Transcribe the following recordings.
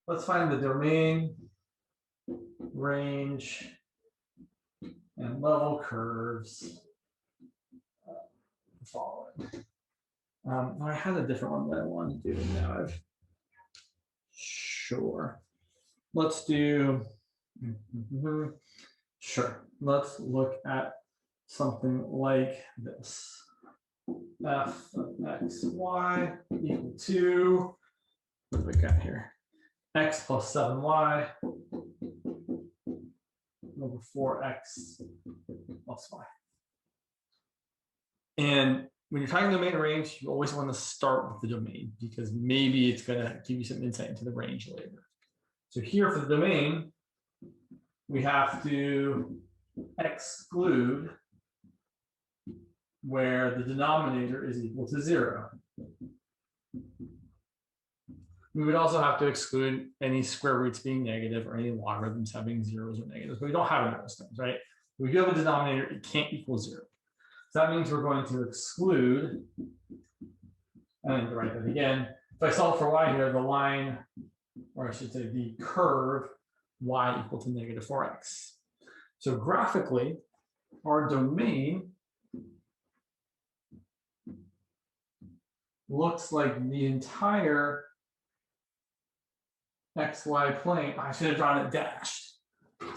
let's find the domain, range, and level curves. Following. I had a different one that I wanted to do now. Sure. Let's do. Sure. Let's look at something like this. F of x, y equal to, what do we got here? X plus 7y over 4x plus y. And when you're talking domain range, you always want to start with the domain because maybe it's going to give you some insight into the range later. So here for the domain, we have to exclude where the denominator is equal to 0. We would also have to exclude any square roots being negative or any logarithms having zeros or negatives, but we don't have any of those things, right? If we have a denominator, it can't equal 0. So that means we're going to exclude, I need to write that again. If I solve for y here, the line, or I should say the curve, y equal to negative 4x. So graphically, our domain looks like the entire xy plane. I should have drawn it dashed.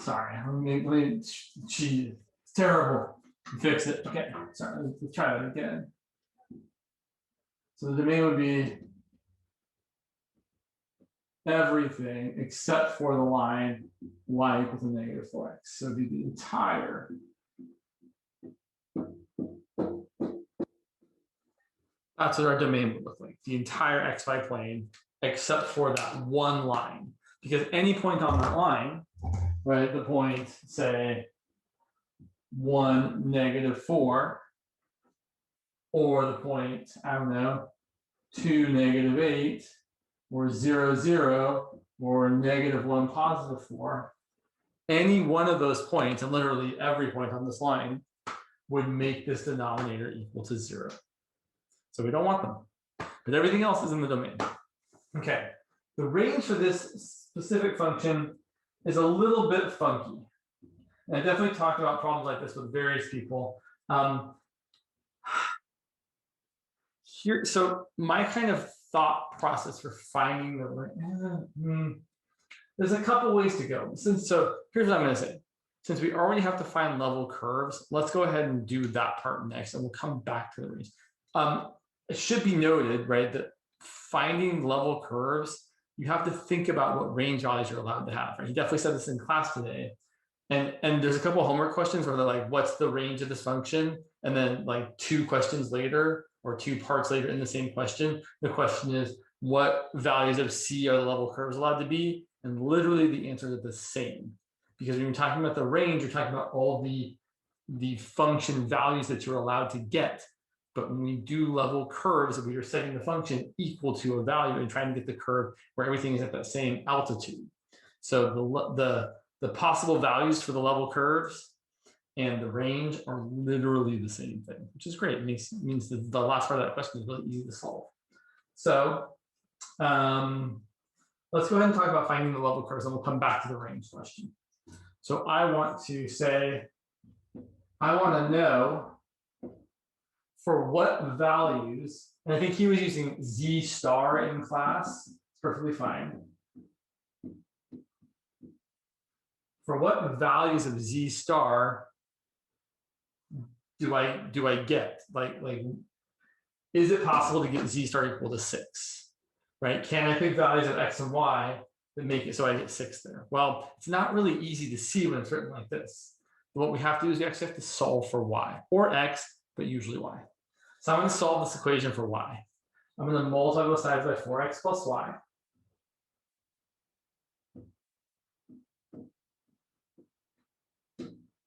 Sorry, let me cheat. It's terrible. Fix it. Okay, sorry, let's try that again. So the domain would be everything except for the line y equal to negative 4x. So it'd be the entire that's what our domain would look like. The entire xy plane except for that one line. Because any point on that line, right, the point, say, 1, negative 4, or the point, I don't know, 2, negative 8, or 0, 0, or negative 1, positive 4, any one of those points, and literally every point on this line, would make this denominator equal to 0. So we don't want them, but everything else is in the domain. Okay, the range for this specific function is a little bit funky. And I definitely talked about problems like this with various people. Here, so my kind of thought process for finding the range, there's a couple ways to go. So here's what I'm going to say. Since we already have to find level curves, let's go ahead and do that part next, and we'll come back to the range. It should be noted, right, that finding level curves, you have to think about what range values you're allowed to have. Right? He definitely said this in class today. And there's a couple of homework questions where they're like, what's the range of this function? And then like 2 questions later or 2 parts later in the same question, the question is, what values of C are the level curves allowed to be? And literally the answers are the same. Because when you're talking about the range, you're talking about all the function values that you're allowed to get. But when we do level curves, we are setting the function equal to a value and trying to get the curve where everything is at that same altitude. So the possible values for the level curves and the range are literally the same thing, which is great. It means that the last part of that question is really easy to solve. So let's go ahead and talk about finding the level curves, and we'll come back to the range question. So I want to say, I want to know for what values, and I think he was using Z star in class, it's perfectly fine. For what values of Z star do I get? Like, is it possible to get Z star equal to 6? Right? Can I pick values of X and Y that make it so I get 6 there? Well, it's not really easy to see when it's written like this. But what we have to do is we actually have to solve for Y or X, but usually Y. So I'm going to solve this equation for Y. I'm going to multiply both sides by 4x plus Y.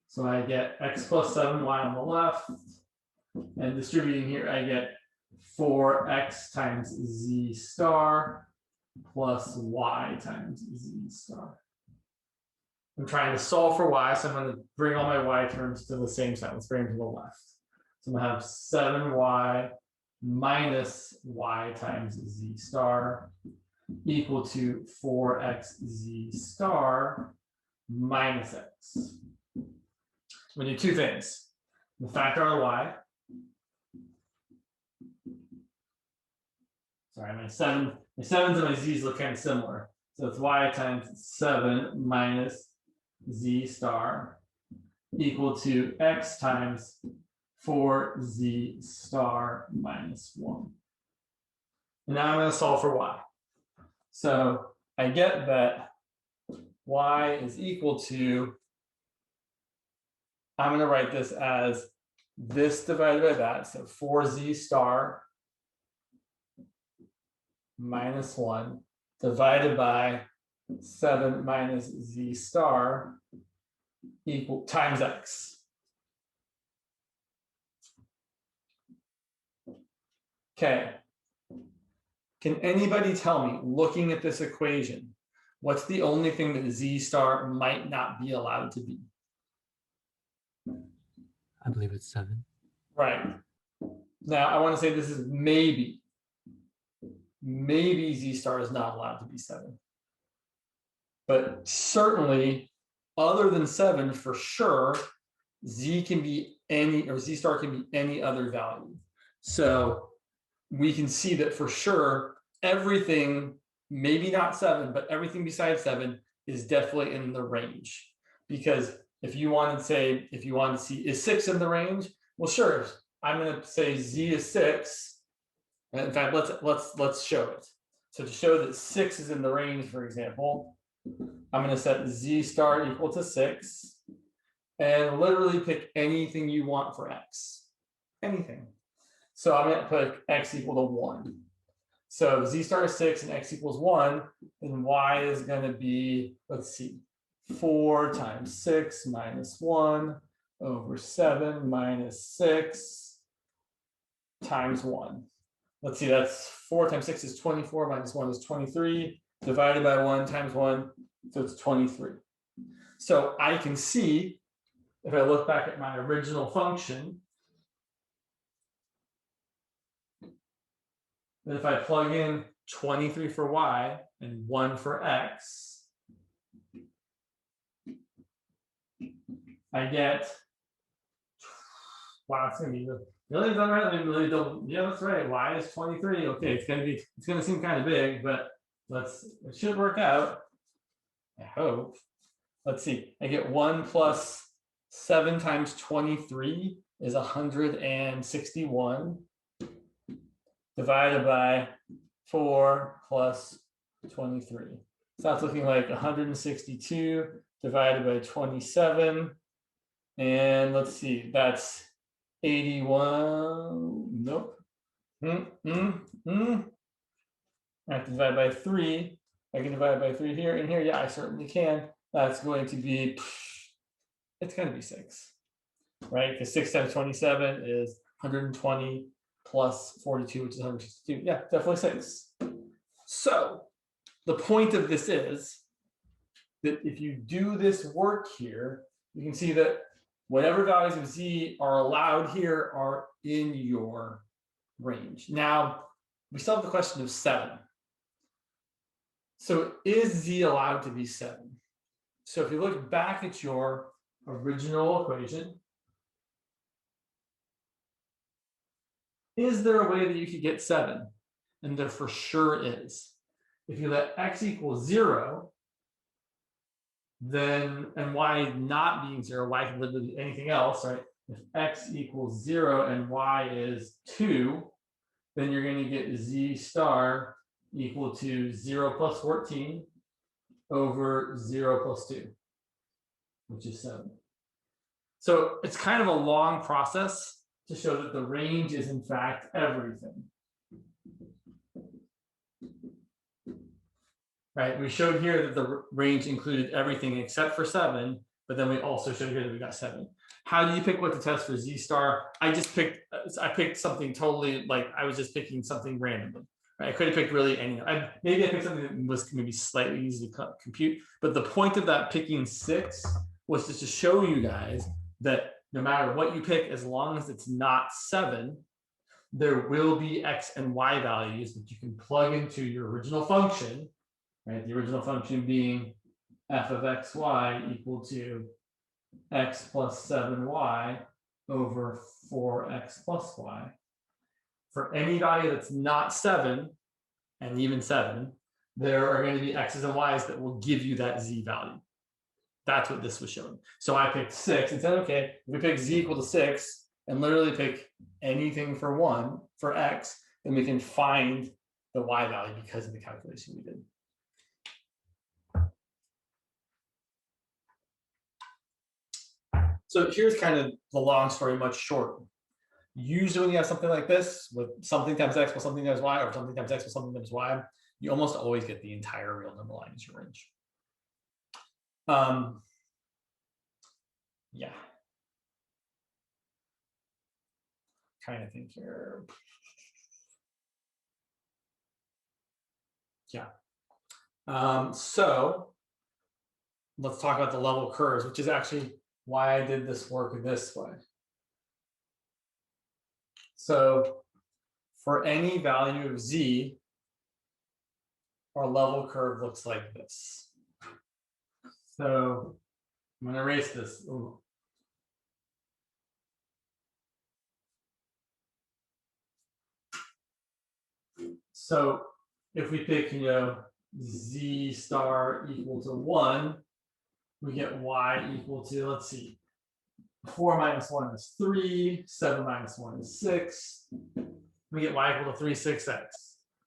So I get x plus 7y on the left, and distributing here, I get 4x times z star plus y times z star. I'm trying to solve for y, so I'm going to bring all my y terms to the same side. Let's bring them to the left. So I'm going to have 7y minus y times z star. equal to 4xz star minus x. We do two things. The factor of y. Sorry, my sevens and my z's look kind of similar. So it's y times 7 minus z star equal to x times 4z star minus 1. And now I'm going to solve for y. So I get that y is equal to, I'm going to write this as this divided by that. So 4z star minus 1 divided by 7 minus z star equal times x. Okay. Can anybody tell me, looking at this equation, what's the only thing that z star might not be allowed to be? I believe it's 7. Right. Now, I want to say this is maybe z star is not allowed to be 7. But certainly, other than 7, for sure, z can be any, or z star can be any other value. So we can see that for sure, everything, maybe not 7, but everything besides 7 is definitely in the range. Because if you want to say, if you want to see, is 6 in the range? Well, sure. I'm going to say z is 6. And in fact, let's show it. So to show that 6 is in the range, for example, I'm going to set z star equal to 6 and literally pick anything you want for x. Anything. So I'm going to put x equal to 1. So z star is 6 and x equals 1, then y is going to be, let's see, 4 times 6 minus 1 over 7 minus 6 times 1. Let's see, that's 4 times 6 is 24, minus 1 is 23, divided by 1 times 1, so it's 23. So I can see, if I look back at my original function, that if I plug in 23 for y and 1 for x, I get, wow, it's gonna be really, is that right? I really don't, yeah, that's right. Y is 23. Okay, it's gonna seem kind of big, but it should work out. I hope. Let's see. I get 1 plus 7 times 23 is 161 divided by 4 plus 23. So that's looking like 162 divided by 27. And let's see, that's 81. Nope. I have to divide by 3. I can divide by 3 here and here. Yeah, I certainly can. That's going to be, it's going to be 6, right? Because 6 times 27 is 120 plus 42, which is 162. Yeah, definitely 6. So the point of this is that if you do this work here, you can see that whatever values of z are allowed here are in your range. Now, we still have the question of 7. So is z allowed to be 7? So if you look back at your original equation, is there a way that you could get 7? And there for sure is. If you let x equal 0, then, and y not being 0, y can literally be anything else, right? If x equals 0 and y is 2, then you're going to get z star equal to 0 plus 14 over 0 plus 2, which is 7. So it's kind of a long process to show that the range is in fact everything. Right, we showed here that the range included everything except for 7, but then we also showed here that we got 7. How do you pick what to test for z star? I picked something totally, like I was just picking something randomly. Right? I could have picked really any. Maybe I picked something that was maybe slightly easy to compute, but the point of that picking 6 was just to show you guys that no matter what you pick, as long as it's not 7, there will be x and y values that you can plug into your original function, right? The original function being f of xy equal to x plus 7y over 4x plus y. For any value that's not 7, and even 7, there are going to be x's and y's that will give you that z value. That's what this was showing. So I picked 6 and said, okay, if we pick z equal to 6 and literally pick anything for 1 for x, then we can find the y value because of the calculation we did. So here's kind of the long story, much shorter. Usually when you have something like this with something times x plus something times y, or something times x plus something times y, you almost always get the entire real number line as your range. Yeah. Kind of think here. Yeah. So let's talk about the level curves, which is actually why I did this work this way. So for any value of z, our level curve looks like this. So I'm going to erase this. Ooh. So if we pick, z star equal to 1, we get y equal to, let's see, 4 minus 1 is 3, 7 minus 1 is 6. We get y equal to 3 6x,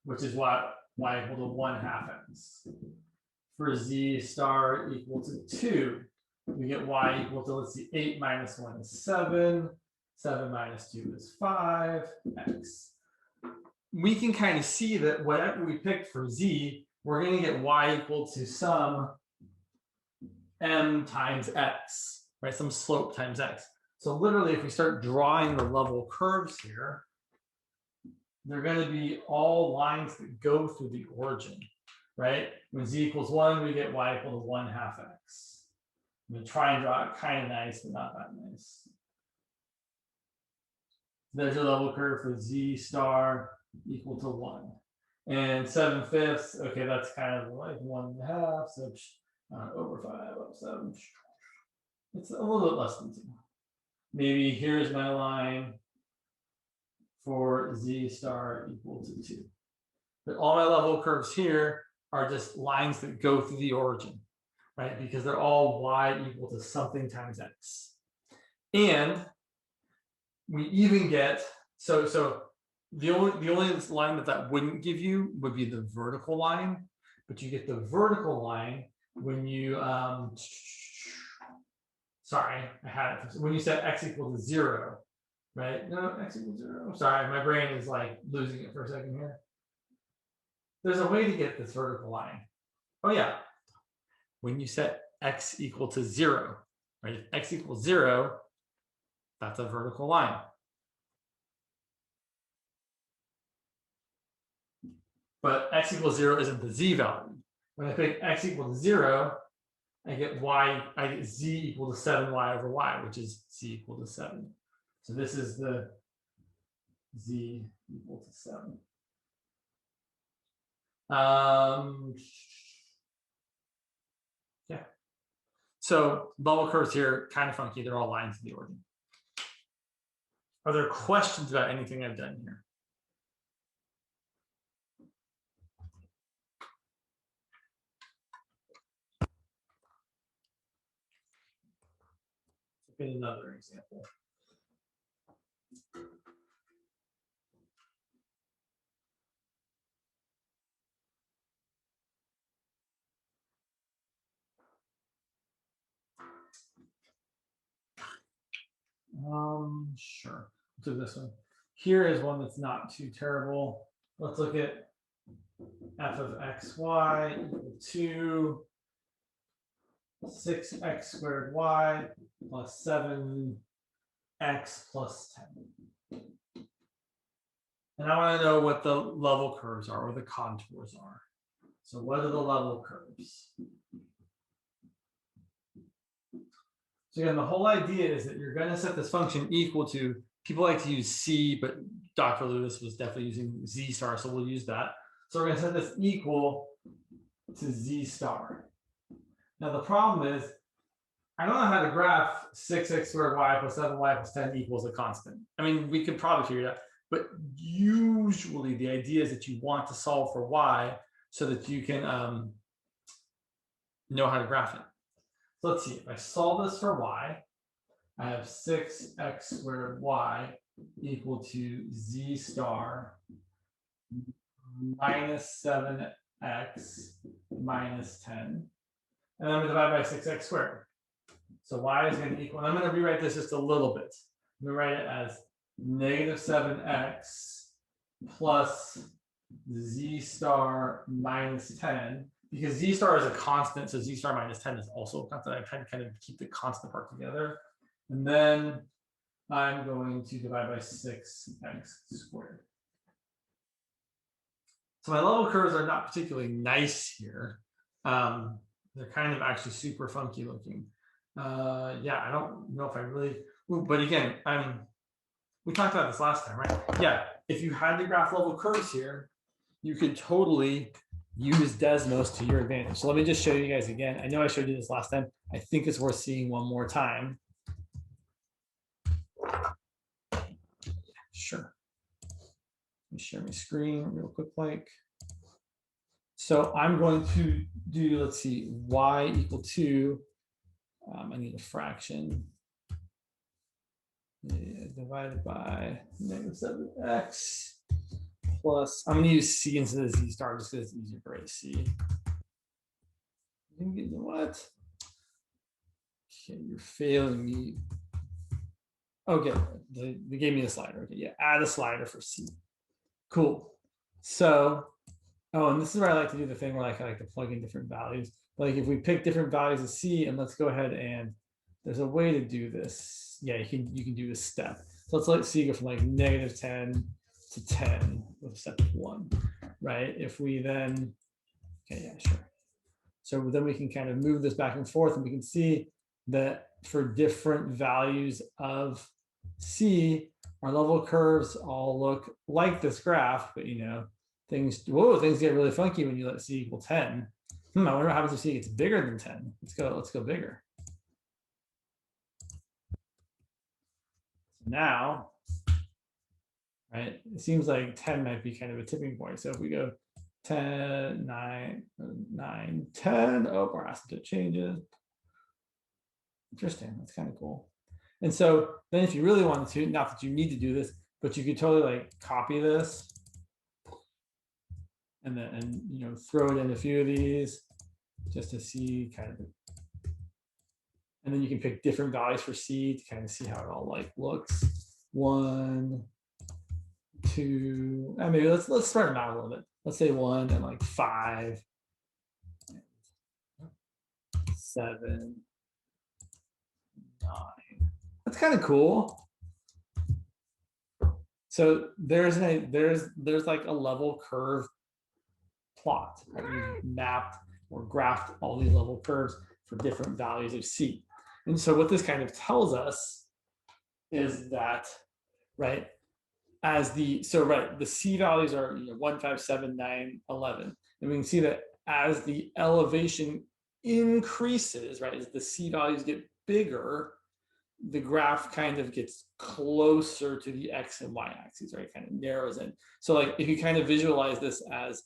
which is y equal to 1/2 x. For z star equal to 2, we get y equal to, let's see, 8 minus 1 is 7, 7 minus 2 is 5x. We can kind of see that whatever we picked for z, we're going to get y equal to some m times x, right? Some slope times x. So literally, if we start drawing the level curves here, they're going to be all lines that go through the origin, right? When z equals 1, we get y equal to 1/2 x. I'm going to try and draw it kind of nice, but not that nice. There's your level curve for z star equal to 1. And 7/5, okay, that's kind of like 1/2, so over 5 up 7. It's a little bit less than 2. Maybe here's my line for z star equal to 2. But all my level curves here are just lines that go through the origin, right? Because they're all y equal to something times x. And we even get, so the only line that wouldn't give you would be the vertical line, but you get the vertical line when you, sorry, I had it, when you set x equal to 0, right? No, x equals 0. Sorry, my brain is like losing it for a second here. There's a way to get this vertical line. Oh yeah, when you set x equal to 0, right? If x equals 0, that's a vertical line. But x equals 0 isn't the z value. When I pick x equal to 0, I get z equal to 7y over y, which is z equal to 7. So this is the z equal to 7. Yeah. So level curves here, kind of funky. They're all lines in the origin. Are there questions about anything I've done here? Look at another example. Sure. Let's do this one. Here is one that's not too terrible. Let's look at f of xy equal to 6x squared y plus 7x plus 10. And I want to know what the level curves are, or the contours are. So what are the level curves? So again, the whole idea is that you're going to set this function equal to, people like to use c, but Dr. Lewis was definitely using Z star, so we'll use that. So we're going to set this equal to Z star. Now the problem is, I don't know how to graph 6x squared y plus 7y plus 10 equals a constant. I mean, we could probably figure it out, but usually the idea is that you want to solve for y so that you can know how to graph it. So let's see, if I solve this for y, I have 6x squared y equal to Z star minus 7x minus 10. And I'm going to divide by 6x squared. So y is going to equal, and I'm going to rewrite this just a little bit. I'm going to write it as negative 7x plus Z star minus 10, because Z star is a constant, so Z star minus 10 is also a constant. I try to kind of keep the constant part together. And then I'm going to divide by 6x squared. So my level curves are not particularly nice here. They're kind of actually super funky looking. Yeah, I don't know if I really, but again, we talked about this last time, right? Yeah, if you had the graph level curves here, you could totally use Desmos to your advantage. So let me just show you guys again. I know I showed you this last time. I think it's worth seeing one more time. Sure. Let me share my screen real quick, like. So I'm going to do, let's see, y equal to, I need a fraction, divided by negative 7x plus, I'm going to use c instead of z star just because it's easier to write c. What? Okay, you're failing me. Okay, they gave me a slider. Okay, yeah, add a slider for c. Cool. So, oh, and this is where I like to do the thing where I like to plug in different values. Like if we pick different values of c, and let's go ahead and there's a way to do this. Yeah, you can do a step. So let's let c go from like negative 10 to 10 with step 1, right? If we then, okay, yeah, sure. So then we can kind of move this back and forth, and we can see that for different values of c, our level curves all look like this graph, but you know, things get really funky when you let c equal 10. I wonder what happens if c gets bigger than 10. Let's go bigger. So now, right, it seems like 10 might be kind of a tipping point. So if we go 10, 9, 9, 10, oh, our asymptote changes. Interesting, that's kind of cool. And so then if you really wanted to, not that you need to do this, but you could totally like copy this and then you know, throw it in a few of these just to see kind of, and then you can pick different values for c to kind of see how it all like looks. 1, 2, and maybe let's spread them out a little bit. Let's say 1 and like 5, 7, 9. That's kind of cool. So there's like a level curve plot. Right? We've mapped or graphed all these level curves for different values of c. And so what this kind of tells us is that, right, as the c values are 1, 5, 7, 9, 11. And we can see that as the elevation increases, right, as the c values get bigger, the graph kind of gets closer to the x and y axes, right? Kind of narrows in. So like if you kind of visualize this as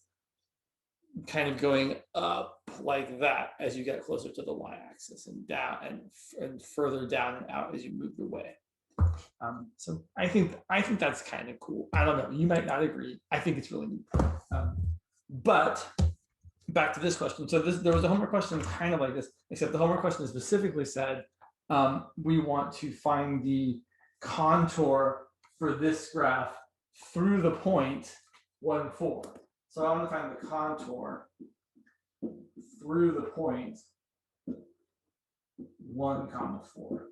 kind of going up like that as you get closer to the y-axis, and down and further down and out as you move away. So I think that's kind of cool. I don't know. You might not agree. I think it's really neat. But back to this question. So there was a homework question kind of like this, except the homework question specifically said we want to find the contour for this graph through the point 1, 4. So I want to find the contour through the point 1, 4.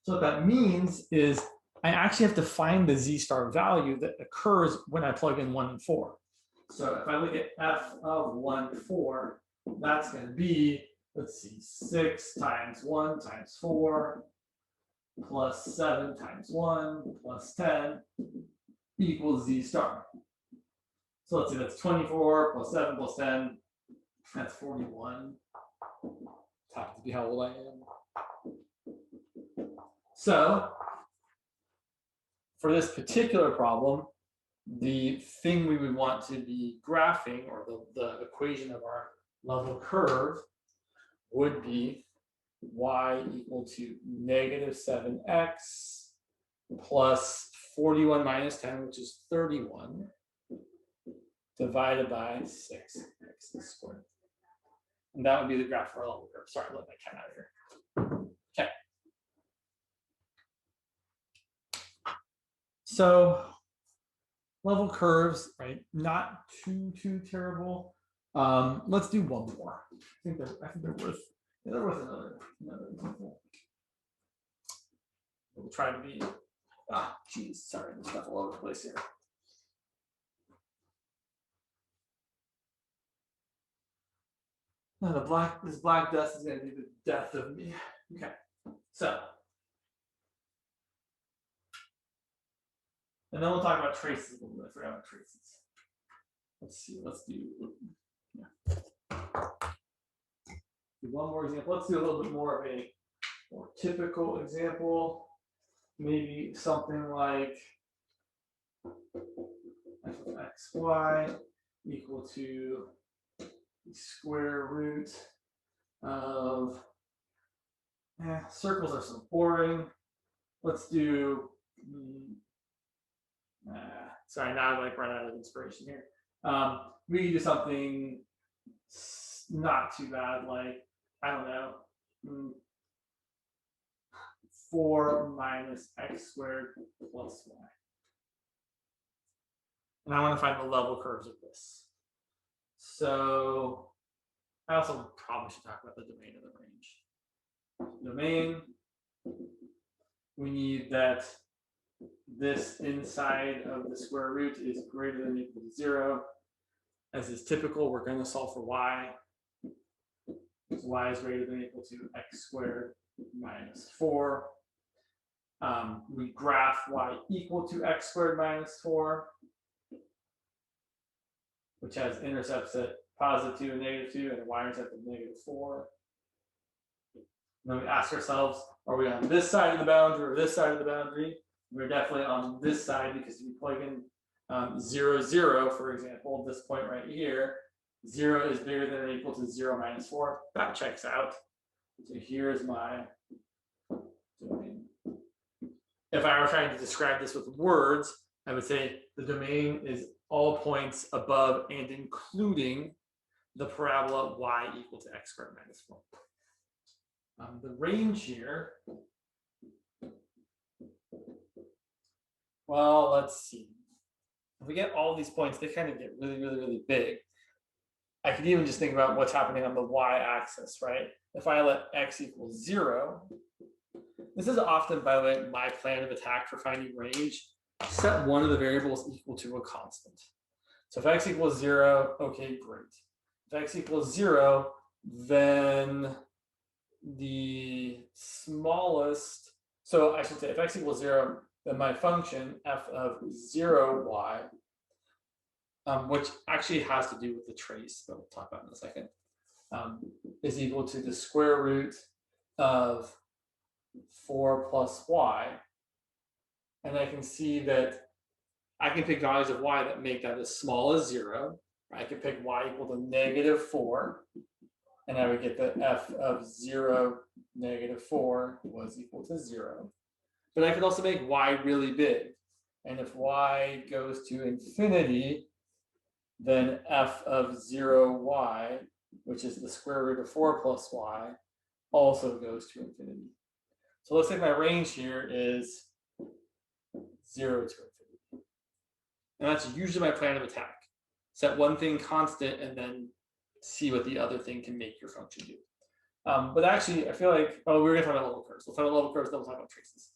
So what that means is I actually have to find the z star value that occurs when I plug in 1 and 4. So if I look at f of 1, 4, that's going to be, let's see, 6 times 1 times 4 plus 7 times 1 plus 10 equals z star. So let's see, that's 24 plus 7 plus 10. That's 41. Happens to be how old I am. So for this particular problem, the thing we would want to be graphing, or the equation of our level curve, would be y equal to negative 7x plus 41 minus 10, which is 31, divided by 6x squared. And that would be the graph for our level curve. Sorry, let that cat out of here. Okay. So level curves, right? Not too terrible. Let's do one more. I think they're worth another example. We'll try to be. Geez, sorry, there's stuff all over the place here. No, this black dust is going to be the death of me. Okay, so. And then we'll talk about traces a little bit. I forgot about traces. Let's see. Let's do. Yeah. Do one more example. Let's do a little bit more of a more typical example. Maybe something like f of xy equal to the square root of. Circles are so boring. Let's do. Sorry, now I run out of inspiration here. We can do something not too bad, like, I don't know, 4 minus x squared plus y. And I want to find the level curves of this. So I also probably should talk about the domain of the range. Domain, we need that this inside of the square root is greater than or equal to 0. As is typical, we're going to solve for y. So y is greater than or equal to x squared minus 4. We graph y equal to x squared minus 4, which has intercepts at positive 2 and negative 2, and a y-intercept of negative 4. And then we ask ourselves, are we on this side of the boundary or this side of the boundary? We're definitely on this side, because if you plug in 0, 0, for example, this point right here, 0 is bigger than or equal to 0 minus 4. That checks out. So here's my domain. If I were trying to describe this with words, I would say the domain is all points above and including the parabola y equal to x squared minus 4. The range here, well, let's see. If we get all these points, they kind of get really big. I could even just think about what's happening on the y-axis, right? If I let x equal 0, this is often, by the way, my plan of attack for finding range. Set one of the variables equal to a constant. So if x equals 0, okay, great. If x equals 0, then the smallest, so I should say if x equals 0, then my function f of 0y, which actually has to do with the trace, but we'll talk about it in a second, is equal to the square root of 4 plus y. And I can see that I can pick values of y that make that as small as 0. I can pick y equal to negative 4. And I would get that f of 0, negative 4 was equal to 0. But I could also make y really big. And if y goes to infinity, then f of 0y, which is the square root of 4 plus y, also goes to infinity. So let's say my range here is 0 to infinity. And that's usually my plan of attack. Set one thing constant and then see what the other thing can make your function do. But actually, I feel like, we're going to talk about level curves. We'll talk about level curves, then we'll talk about traces.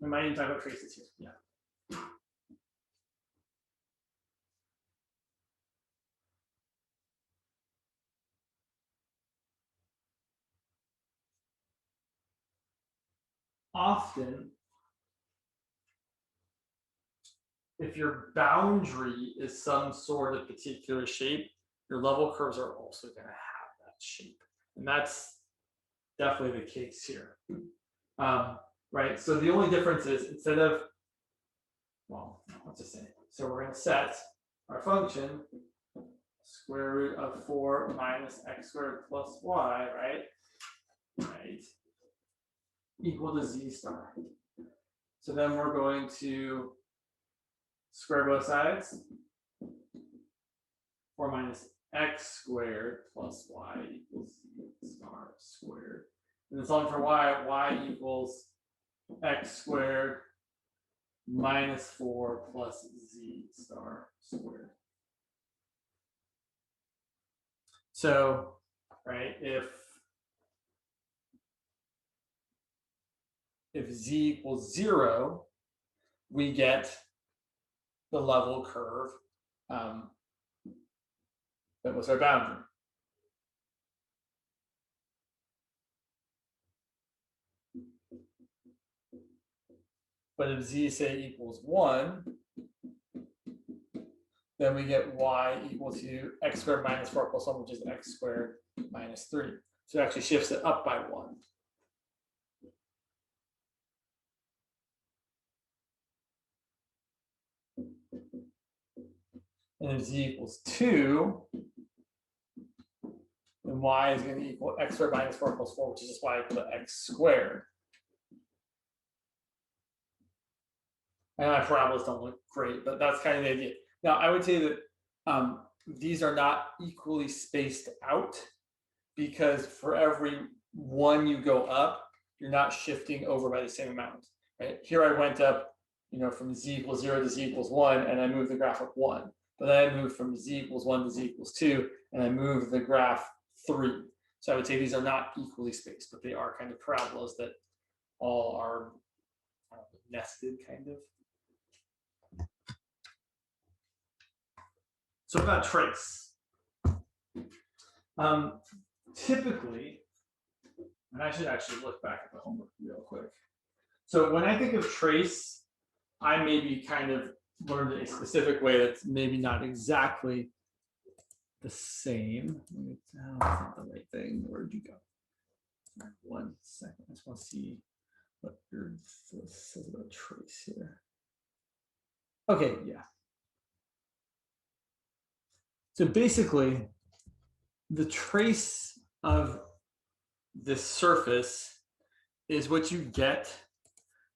We might even talk about traces here. Yeah. Often, if your boundary is some sort of particular shape, your level curves are also going to have that shape. And that's definitely the case here. Right, so the only difference is instead of, well, let's just say, so we're going to set our function square root of 4 minus x squared plus y, right, equal to z star. So then we're going to square both sides. 4 minus x squared plus y equals z star squared. And then solving for y equals x squared minus 4 plus z star squared. So, right, if z equals 0, we get the level curve that was our boundary. But if z, say, equals 1, then we get y equal to x squared minus 4 plus 1, which is x squared minus 3. So it actually shifts it up by 1. And if z equals 2, then y is going to equal x squared minus 4 plus 4, which is just y equal to x squared. And my parabolas don't look great, but that's kind of the idea. Now, I would say that these are not equally spaced out, because for every one you go up, you're not shifting over by the same amount. Right? Here I went up, from z equals 0 to z equals 1, and I moved the graph up 1. But then I moved from z equals 1 to z equals 2, and I moved the graph 3. So I would say these are not equally spaced, but they are kind of parabolas that all are nested, kind of. So about trace. Typically, and I should actually look back at the homework real quick. So when I think of trace, I maybe kind of learned a specific way that's maybe not exactly the same. That's not the right thing. Where'd you go? Right, 1 second. I just want to see what this says about trace here. Okay, yeah. So basically, the trace of this surface is what you get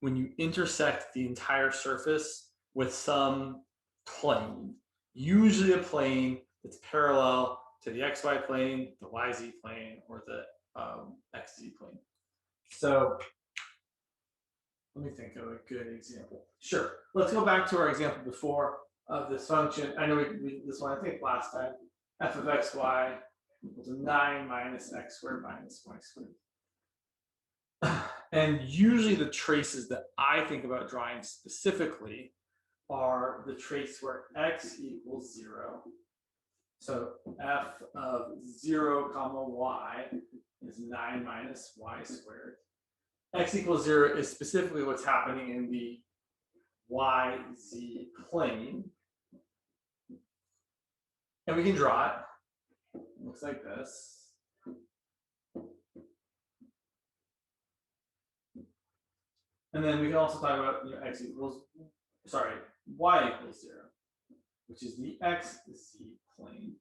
when you intersect the entire surface with some plane, usually a plane that's parallel to the xy plane, the yz plane, or the xz plane. So let me think of a good example. Sure, let's go back to our example before of this function. I know we this one, I think last time, f of xy equals 9 minus x squared minus y squared. And usually the traces that I think about drawing specifically are the trace where x equals 0. So f of 0 comma y is 9 minus y squared. X equals 0 is specifically what's happening in the yz plane. And we can draw it. It looks like this. And then we can also talk about y equals 0, which is the xz plane.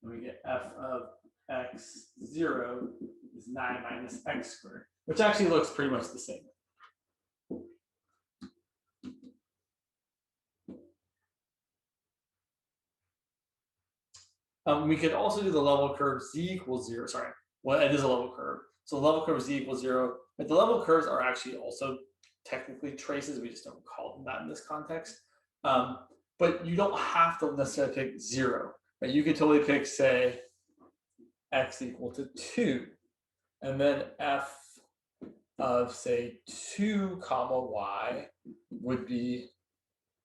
And we get f of x0 is 9 minus x squared, which actually looks pretty much the same. We could also do the level curve z equals 0. Sorry, well, it is a level curve. So the level curve z equals 0. But the level curves are actually also technically traces. We just don't call them that in this context. But you don't have to necessarily pick 0. Right? You could totally pick, say, x equal to 2. And then f of, say, 2 comma y would be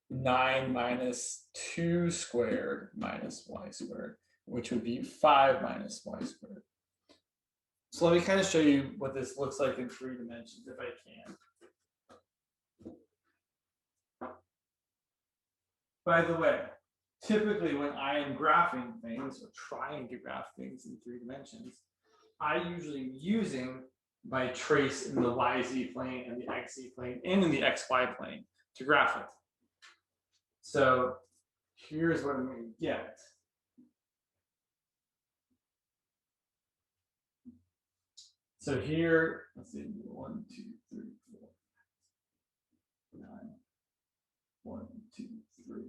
9 minus 2 squared minus y squared, which would be 5 minus y squared. So let me kind of show you what this looks like in 3 dimensions, if I can. by the way, typically when I am graphing things or trying to graph things in 3 dimensions, I usually am using my trace in the YZ plane and the XZ plane and in the XY plane to graph it. So here's what I'm going to get. So here, let's see, 1, 2, 3, 4, 9, 1, 2, 3.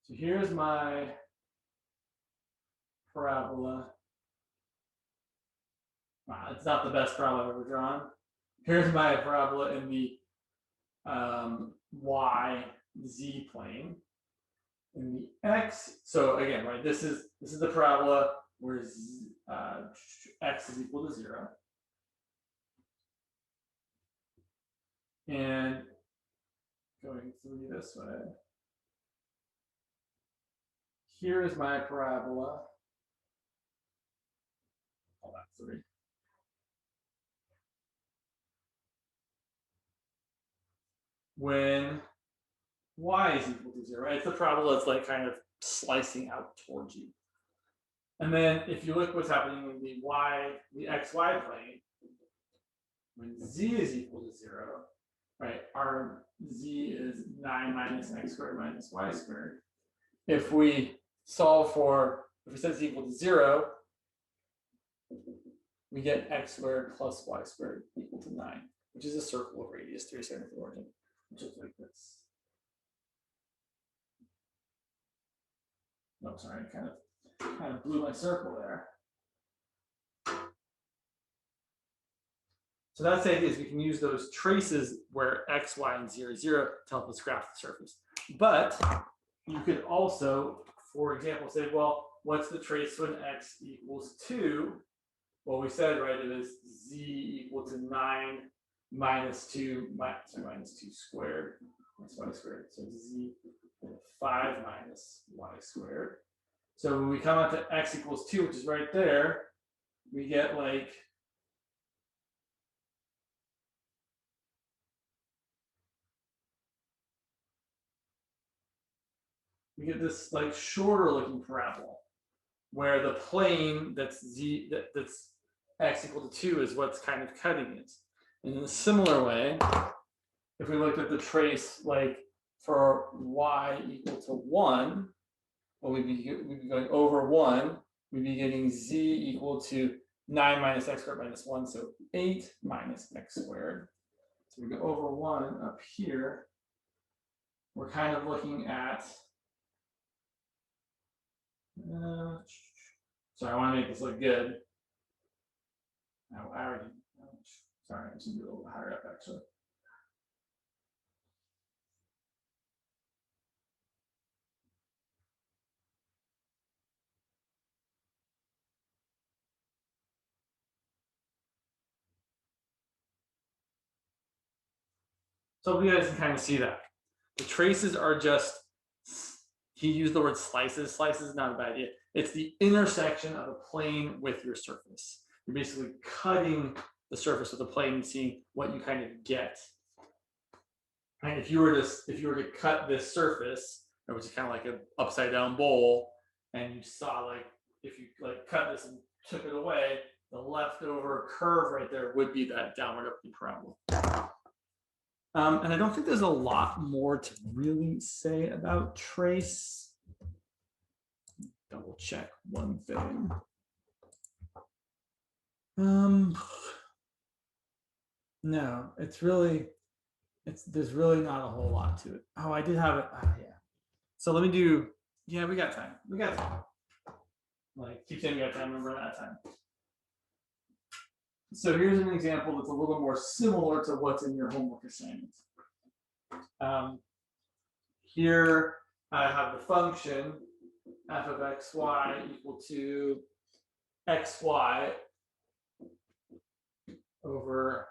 So here's my parabola. Wow, it's not the best parabola I've ever drawn. Here's my parabola in the YZ plane. In the X, so again, right, this is the parabola where X is equal to 0. And going through this way, here is my parabola. Oh, that's 3. When Y is equal to 0, right? It's the parabola that's like kind of slicing out towards you. And then if you look what's happening in the XY plane, when Z is equal to 0, right? Our Z is 9 minus X squared minus Y squared. If we solve for, if we set Z equal to 0, we get X squared plus Y squared equal to 9, which is a circle of radius 3 centimeters of origin, which looks like this. No, sorry, I kind of blew my circle there. So that's the idea, is we can use those traces where X, Y, and 0, 0 to help us graph the surface. But you could also, for example, say, well, what's the trace when X equals 2? Well, we said, right, it is Z equal to 9 minus 2, minus 2 squared, minus Y squared. So Z 5 minus Y squared. So when we come out to X equals 2, which is right there, we get like, we get this like shorter looking parabola where the plane that's that's X equal to 2 is what's kind of cutting it. And in a similar way, if we looked at the trace like for Y equal to 1, well, we'd be going over 1, we'd be getting Z equal to 9 minus X squared minus 1, so 8 minus X squared. So we go over 1 up here. We're kind of looking at, sorry, I want to make this look good. I already, sorry, I should do a little higher up actually. So you guys can kind of see that. The traces are just, he used the word slices. Slices is not a bad idea. It's the intersection of a plane with your surface. You're basically cutting the surface of the plane and seeing what you kind of get. And if you were to cut this surface, which is kind of like an upside down bowl, and you saw like, if you like cut this and took it away, the leftover curve right there would be that downward opening parabola. And I don't think there's a lot more to really say about trace. Double check one thing. No, there's really not a whole lot to it. Oh, I did have it. Oh, yeah. So let me do, yeah, we got time. We got time. Like, keep saying we got time, and we're out of time. So here's an example that's a little more similar to what's in your homework assignment. Here I have the function f of xy equal to xy over,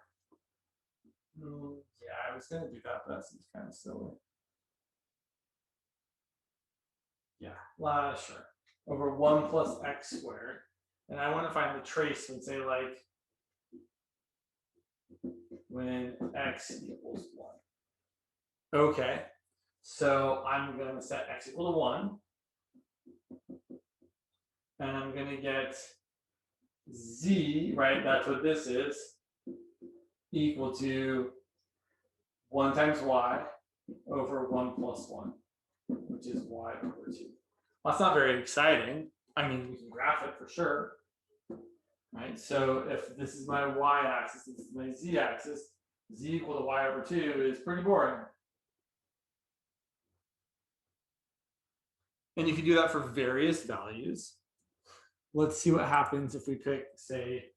yeah, I was going to do that, but that seems kind of silly. Yeah, sure. Over 1 plus x squared. And I want to find the trace and say like when x equals 1. Okay, so I'm going to set x equal to 1. And I'm going to get z, right, that's what this is, equal to 1 times y over 1 plus 1, which is y over 2. Well, that's not very exciting. I mean, we can graph it for sure, right? So if this is my y-axis, this is my z-axis, z equal to y over 2 is pretty boring. And you can do that for various values. Let's see what happens if we pick, say,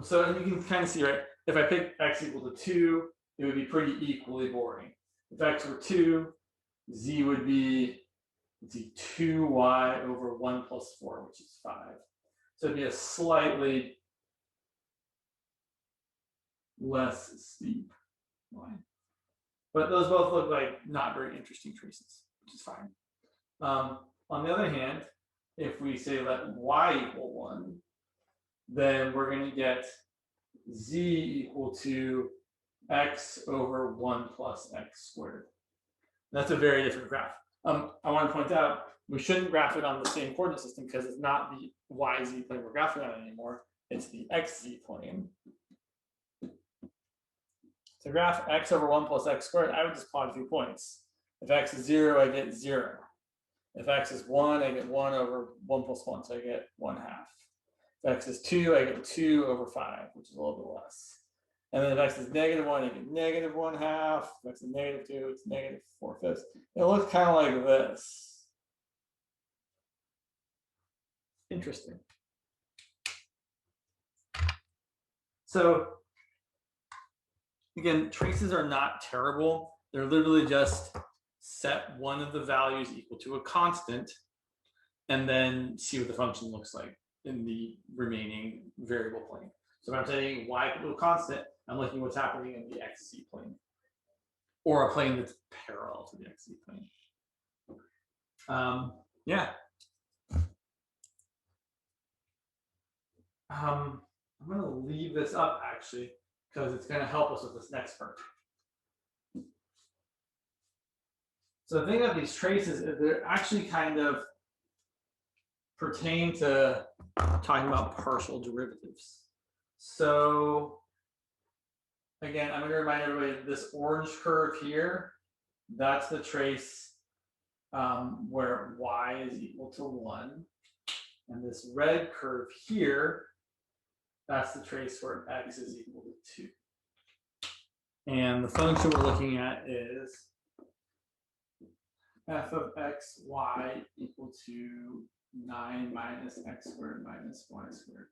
so you can kind of see, right? If I pick x equal to 2, it would be pretty equally boring. If x were 2, z would be, let's see, 2y over 1 plus 4, which is 5. So it'd be a slightly less steep line. But those both look like not very interesting traces, which is fine. On the other hand, if we say let y equal 1, then we're going to get z equal to x over 1 plus x squared. That's a very different graph. I want to point out, we shouldn't graph it on the same coordinate system because it's not the yz plane we're graphing on anymore. It's the xz plane. To graph x over 1 plus x squared, I would just plot a few points. If x is 0, I get 0. If x is 1, I get 1 over 1 plus 1, so I get 1/2. If x is 2, I get 2 over 5, which is a little bit less. And then if x is -1, I get -1/2. If x is -2, it's -4/5. It looks kind of like this. Interesting. So again, traces are not terrible. They're literally just set one of the values equal to a constant and then see what the function looks like in the remaining variable plane. So if I'm setting y equal to a constant, I'm looking at what's happening in the xz plane, or a plane that's parallel to the xz plane. Yeah. I'm going to leave this up actually, because it's going to help us with this next part. So the thing of these traces is they're actually kind of pertain to talking about partial derivatives. So again, I'm going to remind everybody this orange curve here, that's the trace where y is equal to 1. And this red curve here, that's the trace where x is equal to 2. And the function we're looking at is f of x, y equal to 9 minus x squared minus y squared.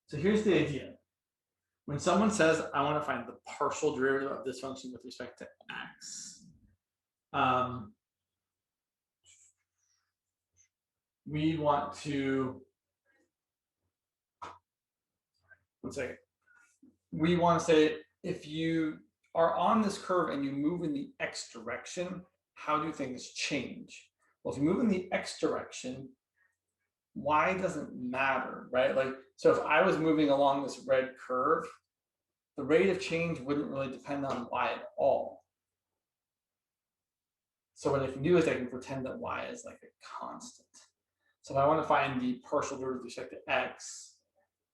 So here's the idea. When someone says, I want to find the partial derivative of this function with respect to x, we want to, one second. We want to say, if you are on this curve and you move in the x direction, how do things change? Well, if you move in the x direction, y doesn't matter, right? Like, so if I was moving along this red curve, the rate of change wouldn't really depend on y at all. So what I can do is I can pretend that y is like a constant. So if I want to find the partial derivative with respect to x,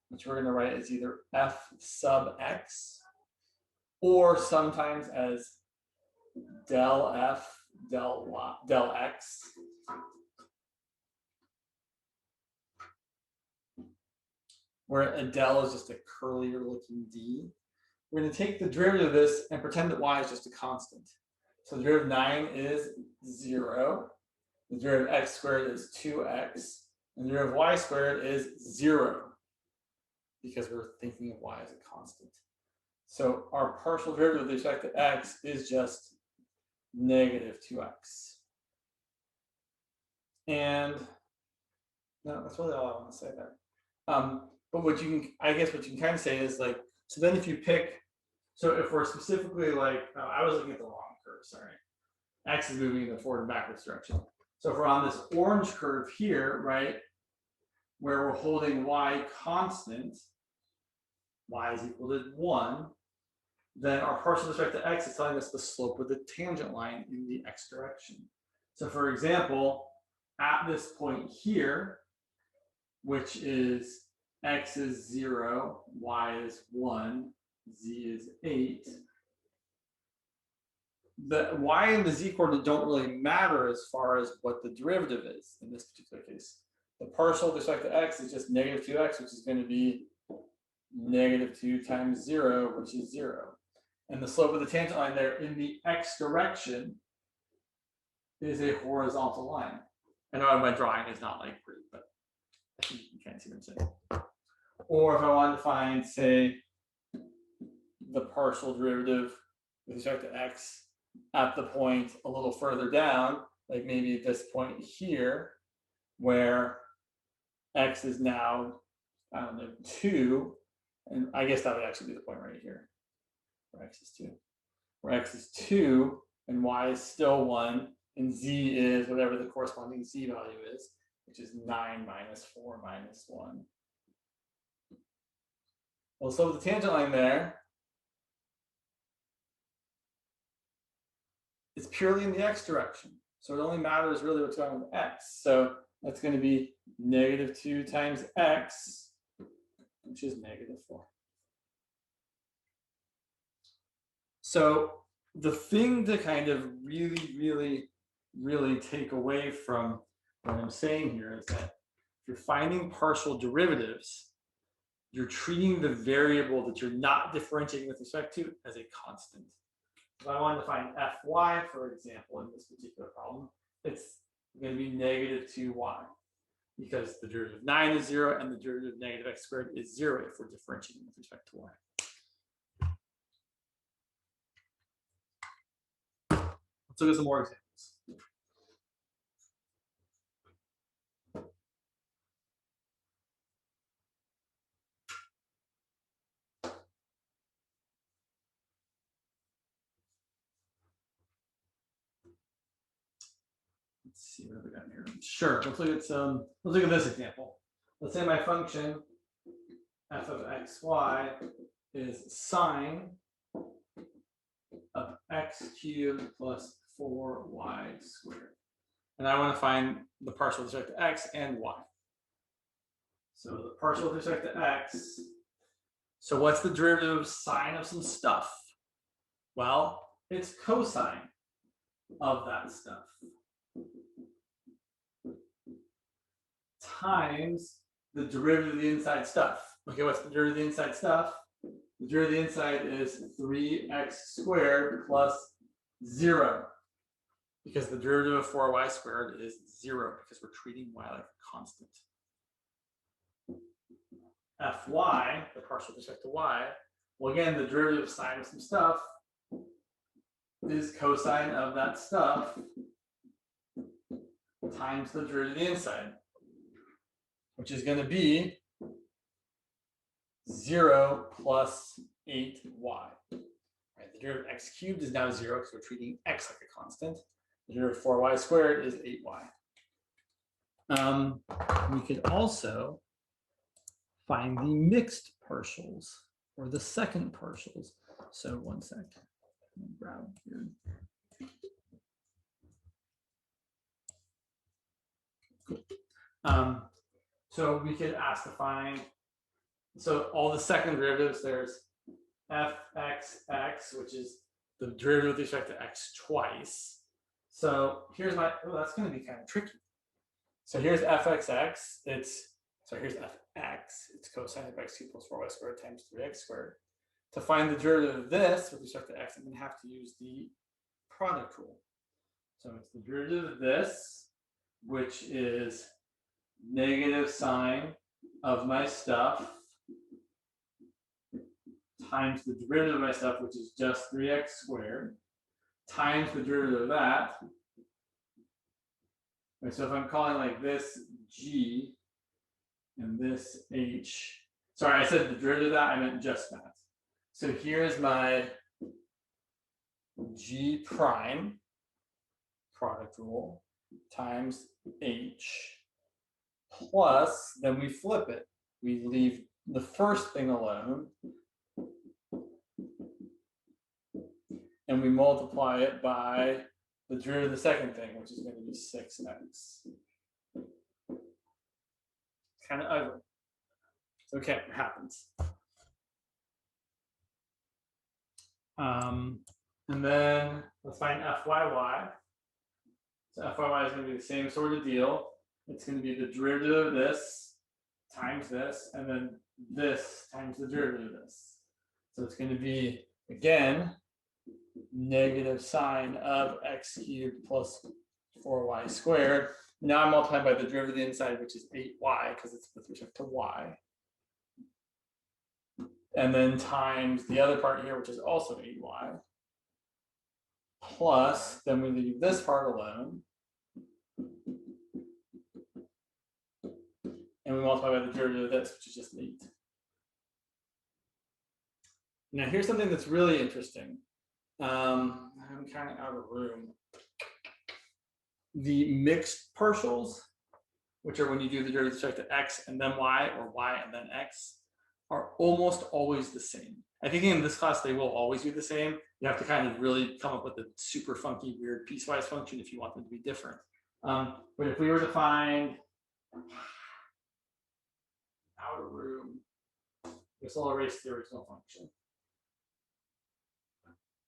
which we're going to write as either f sub x, or sometimes as del f del y, del x, where a del is just a curlier looking d. We're going to take the derivative of this and pretend that y is just a constant. So the derivative of 9 is 0. The derivative of x squared is 2x. And the derivative of y squared is 0, because we're thinking of y as a constant. So our partial derivative with respect to x is just negative 2x. And no, that's really all I want to say there. But what you can, I guess what you can kind of say is like, so then if you pick, so if we're specifically like, I was looking at the wrong curve, sorry. X is moving in the forward and backwards direction. So if we're on this orange curve here, right, where we're holding y constant, y is equal to 1, then our partial with respect to x is telling us the slope of the tangent line in the x direction. So for example, at this point here, which is x is 0, y is 1, z is 8, the y and the z coordinate don't really matter as far as what the derivative is in this particular case. The partial with respect to x is just negative 2x, which is going to be negative 2 times 0, which is 0. And the slope of the tangent line there in the x direction is a horizontal line. I know my drawing is not like great, but I think you can see what I'm saying. Or if I wanted to find, say, the partial derivative with respect to x at the point a little further down, like maybe this point here, where x is now, I don't know, 2, and I guess that would actually be the point right here, where x is 2. Where x is 2 and y is still 1, and z is whatever the corresponding z value is, which is 9 minus 4 minus 1. Well, so the tangent line there is purely in the x direction. So it only matters really what's going on with x. So that's going to be negative 2 times x, which is negative 4. So the thing to kind of really take away from what I'm saying here is that if you're finding partial derivatives, you're treating the variable that you're not differentiating with respect to as a constant. If I wanted to find fy, for example, in this particular problem, it's going to be negative 2y, because the derivative of 9 is 0 and the derivative of negative x squared is 0 if we're differentiating with respect to y. Let's look at some more examples. Let's see what we got here. Sure, let's look at this example. Let's say my function f of xy is sine of x cubed plus 4y squared. And I want to find the partial with respect to x and y. So the partial with respect to x. So what's the derivative of sine of some stuff? Well, it's cosine of that stuff times the derivative of the inside stuff. Okay, what's the derivative of the inside stuff? The derivative of the inside is 3x squared plus 0. Because the derivative of 4y squared is 0, because we're treating y like a constant. Fy, the partial with respect to y, well, again, the derivative of sine of some stuff is cosine of that stuff times the derivative of the inside, which is going to be 0 plus 8y. Right, the derivative of x cubed is now 0 because we're treating x like a constant. The derivative of 4y squared is 8y. We could also find the mixed partials, or the second partials. So one sec. Grab here. Cool. So we could ask to find, so all the second derivatives, there's fxx, which is the derivative with respect to x twice. So here's my, oh, that's going to be kind of tricky. So here's fxx, here's fx, it's cosine of x cubed plus 4y squared times 3x squared. To find the derivative of this with respect to x, I'm going to have to use the product rule. So it's the derivative of this, which is negative sine of my stuff times the derivative of my stuff, which is just 3x squared, times the derivative of that. Right, so if I'm calling like this g and this h, sorry, I said the derivative of that, I meant just that. So here's my g prime, product rule, times h, plus, then we flip it. We leave the first thing alone, and we multiply it by the derivative of the second thing, which is going to be 6x. Kind of ugly. It's okay, it happens. And then let's find fyy. So fyy is going to be the same sort of deal. It's going to be the derivative of this times this, and then this times the derivative of this. So it's going to be, again, negative sine of x cubed plus 4y squared. Now I'm multiplied by the derivative of the inside, which is 8y, because it's with respect to y. And then times the other part here, which is also 8y. Plus, then we leave this part alone. And we multiply by the derivative of this, which is just 8. Now here's something that's really interesting. I'm kind of out of room. The mixed partials, which are when you do the derivative with respect to x and then y, or y and then x, are almost always the same. I think in this class they will always be the same. You have to kind of really come up with a super funky, weird piecewise function if you want them to be different. But if we were to find out of room, I guess I'll erase the original function.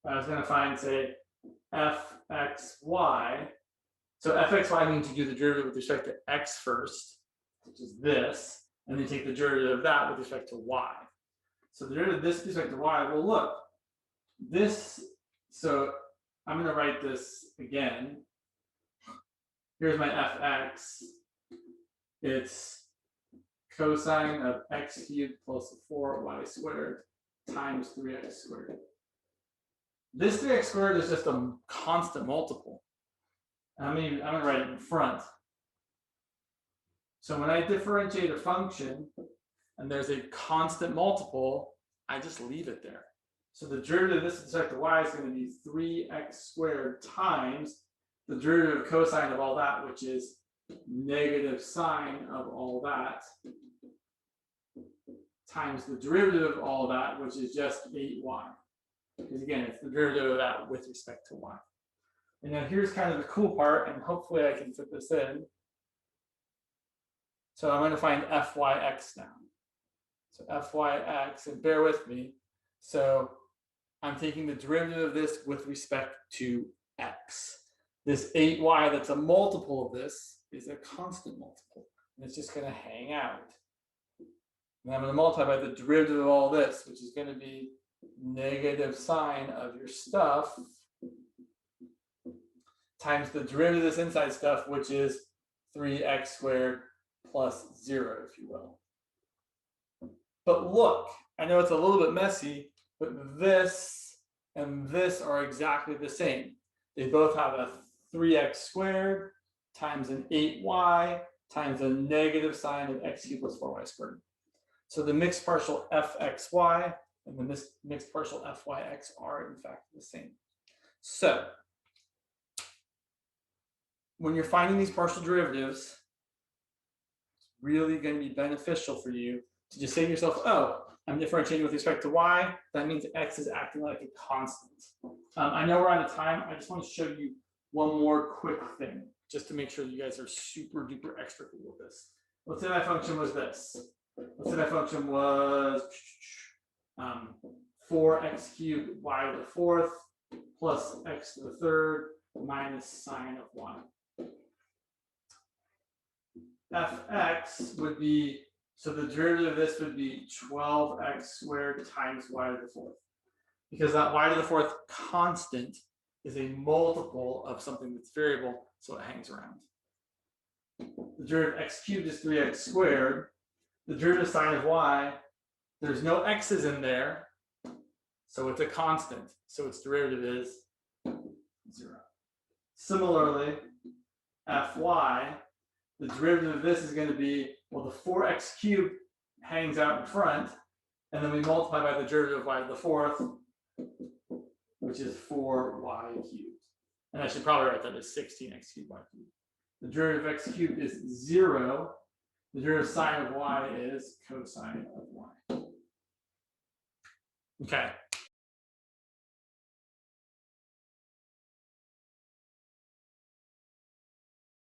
I was going to find, say, fxy. So fxy means you do the derivative with respect to x first, which is this, and then take the derivative of that with respect to y. So the derivative of this with respect to y, well, look, this, so I'm going to write this again. Here's my fx. It's cosine of x cubed plus 4y squared times 3x squared. This 3x squared is just a constant multiple. I'm going to write it in front. So when I differentiate a function and there's a constant multiple, I just leave it there. So the derivative of this with respect to y is going to be 3x squared times the derivative of cosine of all that, which is negative sine of all that, times the derivative of all that, which is just 8y. Because again, it's the derivative of that with respect to y. And now here's kind of the cool part, and hopefully I can fit this in. So I'm going to find fyx now. So fyx, and bear with me. So I'm taking the derivative of this with respect to x. This 8y that's a multiple of this is a constant multiple. And it's just going to hang out. And I'm going to multiply by the derivative of all this, which is going to be negative sine of your stuff times the derivative of this inside stuff, which is 3x squared plus 0, if you will. But look, I know it's a little bit messy, but this and this are exactly the same. They both have a 3x squared times an 8y times a negative sine of x cubed plus 4y squared. So the mixed partial fxy and the mixed partial fyx are in fact the same. So when you're finding these partial derivatives, it's really going to be beneficial for you to just say to yourself, oh, I'm differentiating with respect to y. That means x is acting like a constant. I know we're out of time. I just want to show you one more quick thing, just to make sure you guys are super duper extra cool with this. Let's say my function was this. Let's say my function was 4x cubed y to the fourth plus x to the third minus sine of y. Fx would be, so the derivative of this would be 12x squared times y to the fourth. Because that y to the fourth constant is a multiple of something that's variable, so it hangs around. The derivative of x cubed is 3x squared. The derivative sine of y, there's no x's in there, so it's a constant. So its derivative is 0. Similarly, fy, the derivative of this is going to be, well, the 4x cubed hangs out in front, and then we multiply by the derivative of y to the fourth, which is 4y cubed. And I should probably write that as 16x cubed y cubed. The derivative of x cubed is 0. The derivative of sine of y is cosine of y. Okay,